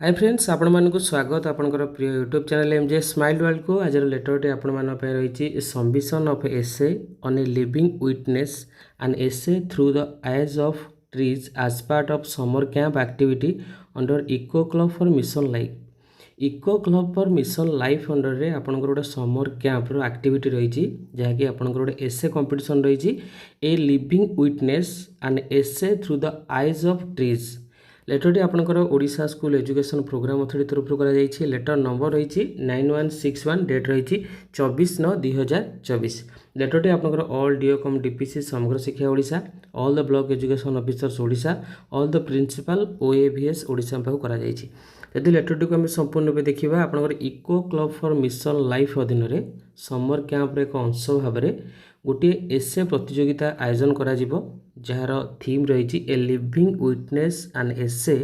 Hi friends आपण मानक स्वागत आपनकर प्रिय YouTube channel MJ smile world को आज लेटरटे आपण मान पे रही submission of essay on a living witness and essay through the eyes of trees as part of summer camp activity under eco club for mission life. Eco club for mission life under रे आपनकर गोटे summer camp रो activity रही जहाँकि आपनकर गोटे essay competition रही a living witness and essay through the eyes of trees. लेटरटी आपनकर Odisha school education programme authority तरफ करा लेटर नंबर रही 9161 डेट रही 24/9/2024। लेटरटी आपनकर all डीओकम DPC Samagra Shiksha Odisha all the block education officers Odisha all the principal OAVS Odisha पाखु करा यदि लेटरटी को आम संपूर्ण रूप देखा आपनकर eco club for mission life अधीन में समर कैंप एक अंश भाव में गोटे एसे प्रतियोगिता आयोजन करा जार थीम रही a living witness and essay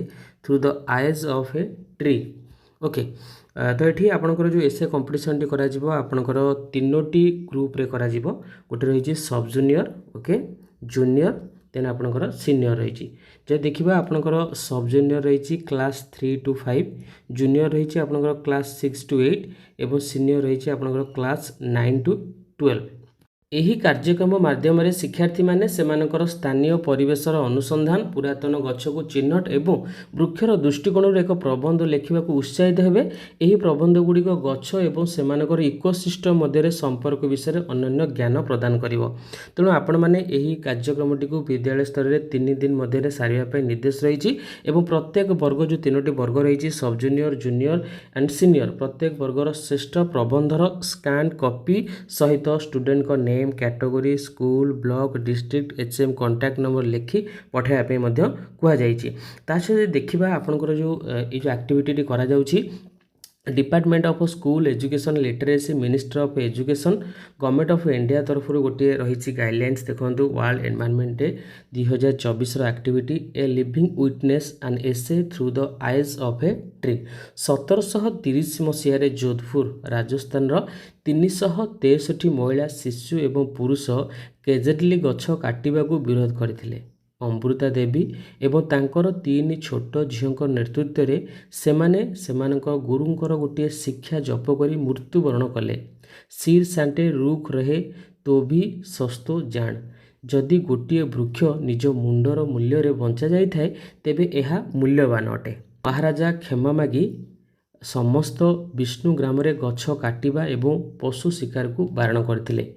through the eyes of a tree. Okay तो ये आपंकर जो एसे कंपटीशन टी करा आपंकर तीनोटी ग्रुप रे करा गोटे रही सब जूनियर ओके जूनियर देन आपंकर सीनियर रही जब देखा आपंकर सब जूनियर रही क्लास 3 to 5 जूनियर रही आपंकर क्लास 6 to 8 एवं सीनियर रही आपंकर क्लास 9 to 12। यही कार्यक्रम माध्यम शिक्षार्थी माने सेमानकर स्थानीय परिवेशर अनुसंधान पुरातन गछ को चिन्हट एवं वृक्षर दृष्टिकोण एक प्रबंध लेखा उत्साहित हेबे। यही प्रबंध गुड़िक गछ एवं सेमानकर इकोसिस्टम मध्य संपर्क विषय अन्य ज्ञान प्रदान करिवो। तेणु आपण माने यही कार्यक्रमटी को विद्यालय स्तर में 3 दिन मध्य सारे निर्देश रही एवं प्रत्येक वर्ग जो 3टी वर्ग रही सब जूनियर जूनियर एंड सीनियर प्रत्येक वर्गर श्रेष्ठ प्रबंधर स्कान कॉपी सहित स्टूडेंट को name category school block district HM contact number लिखि पठाइबा कहुई। देखा आपंकर जो ये एक्टिविटी करा जाउछि department of school education literacy ministry of education government of India तरफ गोटे रही गाइडलाइंस देखो world environment day 2024 activity a living witness and essay through the eyes of a tree. 1730 मसीह जोधपुर राजस्थान 363 महिला शिशु एवं पुरुष केजेडली गछ काटिबा को विरोध करथिले। अमृता देवी एवं तांकर 3 छोट झील नेतृत्व में सेमाने गुरुंकर गोटे शिक्षा जप कर मृत्युवरण कले। सिर सांटे रुख रहे तो भी सस्तो जान जदि गोटे वृक्ष निज मुंडर मूल्य रे बंचा जाए तेबे यह मूल्यवान अटे। महाराजा क्षमा मागी समस्त विष्णु ग्राम रे गछ काटिबा एवं पशु शिकार को बारण करथिले।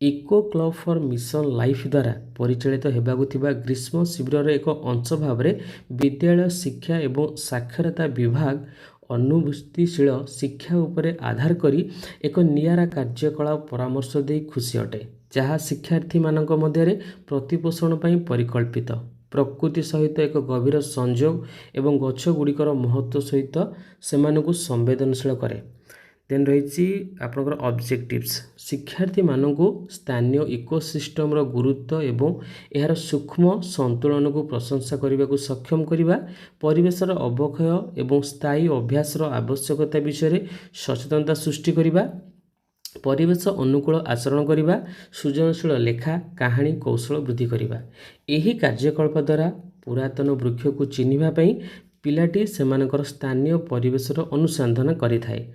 Eco club for mission life द्वारा परिचालित हेबाकु थिबा ग्रीष्म शिविर एक अंश भाव में विद्यालय शिक्षा एवं साक्षरता विभाग अनुभूतिशील शिक्षा उपरे आधार करी एक नियारा कार्यकलाप परामर्श दे खुशी अटे जहाँ शिक्षार्थी मानक मध्य प्रतिपोषण पई परिकल्पित प्रकृति सहित एक गभीर संयोग एवं गछ गुड़िकर महत्व सहित सेमानकु संवेदनशील करे। देन रही आपनकर ऑब्जेक्टिव्स शिक्षार्थी मानकु स्थानीय इकोसिस्टम रो गुरुत्व एवं यार सूक्ष्म संतुलन को प्रशंसा करने को सक्षम करने परिवेशर अवक्षय एवं स्थायी अभ्यास आवश्यकता विषय सचेतनता सृष्टि करने परिवेश अनुकूल आचरण करने सृजनशील लेखा कहानी कौशल वृद्धि करने यही कार्यकल्प द्वारा पुरातन वृक्ष को चिन्हवाई पिलाटी सेमानकर स्थानीय परिवेशर अनुसंधान करिथाए।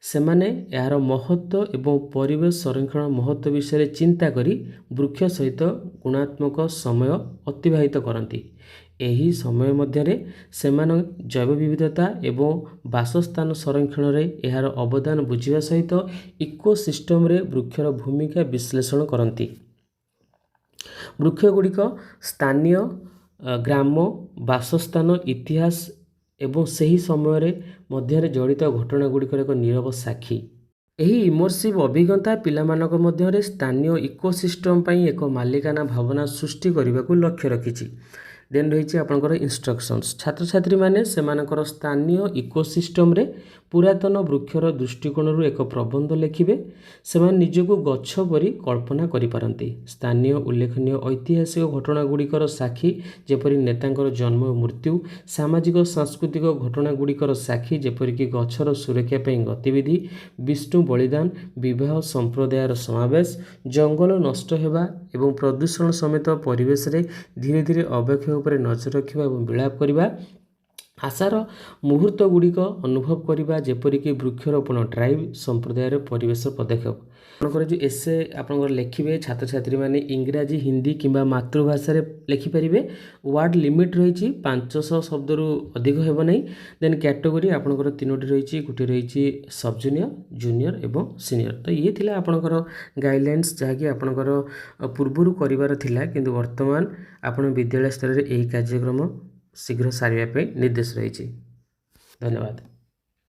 सेमाने यार महत्व एवं परिवेश संरक्षण महत्व विषय चिंता करी वृक्ष सहित गुणात्मक समय अतिबाहित करती। यही समय मध्य सेमान जैव विविधता एवं बासस्थान संरक्षण रे यार अवदान बुझिबा सहित इकोसिस्टम रे वृक्षर भूमिका विश्लेषण करती। वृक्ष गुड़िक स्थानीय ग्राम बासस्थान इतिहास एवं सही समय मध्य जड़ित घटना गुड़िकर एक नीरव साक्षी। यही इमर्सिव अभिज्ञता पिलामानक मध्य स्थानीय इकोसिस्टम पई एक मालिकाना भावना सृष्टि करने को लक्ष्य रखिछि। देन रही आपंकर इंस्ट्रक्शंस छात्र छात्री माने सेमानकर स्थानीय इकोसिस्टम रे पुरातन वृक्षर दृष्टिकोण एक प्रबंध लिखिबे। सेमान निजको गछ परी कल्पना करि पारंती। स्थानीय उल्लेखनीय ऐतिहासिक घटना गुड़िकर साक्षी जेपरी नेतांकर जन्म और मृत्यु सामाजिक सांस्कृतिक घटना गुड़िकर साक्षी जेपरिक गछर सुरक्षा पई गतिविधि विष्णु बलिदान विवाह संप्रदायर समावेश जंगल नष्ट हेबा एवं प्रदूषण समेत परिवेश रे धीरे धीरे अवक्षय उपरे नजर रखिबा एवं विलाप करिबा ଆଶାର ମୁହୂର୍ତ୍ତଗୁଡ଼ିକ ଅନୁଭବ କରିବା, ଯେପରିକି ବୃକ୍ଷରୋପଣ ଡ୍ରାଇଭ୍, ସମ୍ପ୍ରଦାୟର ପରିବେଶ ପଦକ୍ଷେପ। ଆପଣଙ୍କର ଯେଉଁ ଏସେ ଆପଣଙ୍କର ଲେଖିବେ, ଛାତ୍ରଛାତ୍ରୀମାନେ ଇଂରାଜୀ, ହିନ୍ଦୀ କିମ୍ବା ମାତୃଭାଷାରେ ଲେଖିପାରିବେ। ୱାର୍ଡ଼ ଲିମିଟ୍ ରହିଛି 500 ଶବ୍ଦରୁ ଅଧିକ ହେବ ନାହିଁ। ଦେନ୍ କ୍ୟାଟେଗୋରୀ ଆପଣଙ୍କର 3ଟି ରହିଛି, ଗୋଟିଏ ରହିଛି ସବ୍ ଜୁନିୟର, ଜୁନିୟର ଏବଂ ସିନିୟର। ତ ଇଏ ଥିଲା ଆପଣଙ୍କର ଗାଇଡ଼ଲାଇନ୍ସ, ଯାହାକି ଆପଣଙ୍କର ପୂର୍ବରୁ କରିବାର ଥିଲା, କିନ୍ତୁ ବର୍ତ୍ତମାନ ଆପଣ ବିଦ୍ୟାଳୟ ସ୍ତରରେ ଏହି କାର୍ଯ୍ୟକ୍ରମ ଶୀଘ୍ର ସାରିବା ପାଇଁ ନିର୍ଦ୍ଦେଶ ରହିଛି। ଧନ୍ୟବାଦ।